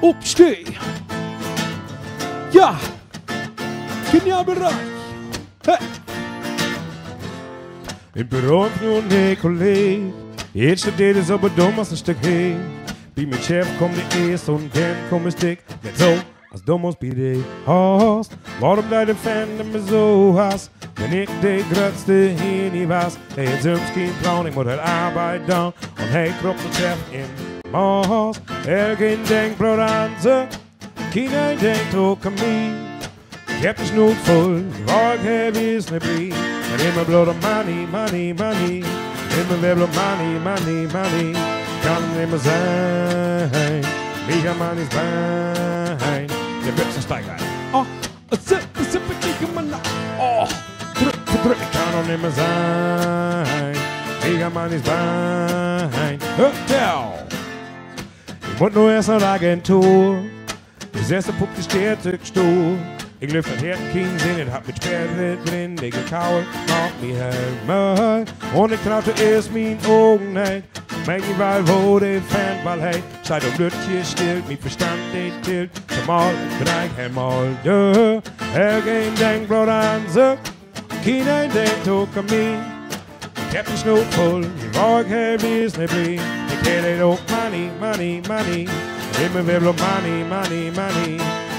Aufsteh. Ja. Genialbereich. Hey. Im Büro nur ein Kollege. Jetzt steht es aber dumm als ein Stück Heg. Wie mein Chef kommt die erst und dann komm ich dick. Nicht so, als dumm als bei dir hast. Warum deine Fan immer so hast? Wenn ich die größte hier nie was. Hey, jetzt ist kein Traum, ich muss halt Arbeit da. Und hey, kroppt der Chef in Maas. Kein denkt, Brot an sich. Keiner denkt, oh, komm mich. Ich hab die Schnut voll, ich war heavy ist ne Brie. Und immer bloß Money, Money, Money. Immer wer bloß Money, Money, Money. Kann immer sein, mega Money ist Bein. Der Büchsensteiger. Oh, zipp, ich kann oh, drück, kann auch nimmer sein. Mega Money ist Bein. Hotel. Ich muss nur erst nach der Agentur. Das erste Pupp, die steht sich stur. Ich lüfte den Herd, keinen Sinn, ich hab mit Sperre drin, ich gekauert, mach mich heim. Und ich traute erst mein Augen nicht. Mein Wahl wurde Fan, weil hey, seit um Lütje stillt, mich Verstand nicht tilt. Zumal bin ich einmal, ja. Kein denkt, Brot an sich, keiner denkt, auch an mich. Ich hab den Schnut voll, ich war heavy, ist ne Brie. Ich hätte auch Money, Money, Money. Immer will bloß Money, Money, Money.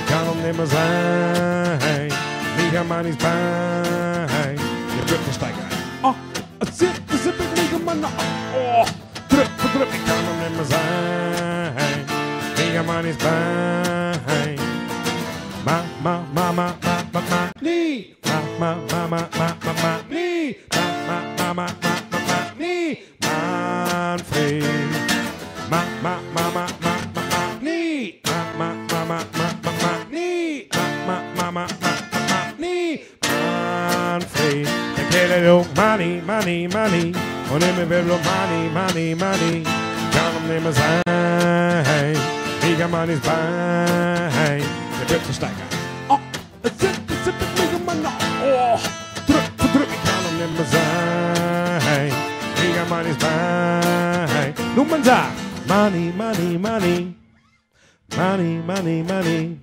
Kann auch nimmer sein. Mega Money's Bein. Der Büchsensteiger. Oh, zipp, mega Money. Oh, drück, ich kann auch nimmer sein. Mega Money's Bein. Nie. Nie. Nie. Manfred. Nie. Manfred. Der Kerl hat auch Money, Money, Money. Und immer will bloß Money, Money, Money. Kann ihm nimmer sein. Mega Money's Bein. Der Büchsensteiger. Oh, zipp, mega Money. Oh, drück, ich kann ihm nimmer sein. Mega Money's Bein. Nun man sagt, Money, Money, Money. Money, Money, Money.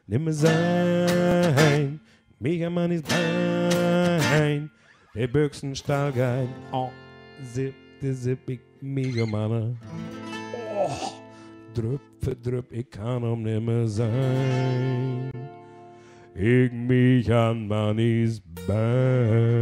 Nimmer sein. Mega Money's Bein. Der Büchsensteiger. Oh, zipp, ich mega Money. Oh, drüpp, ich kann nimmer sein. Ich mich an Money's Bein.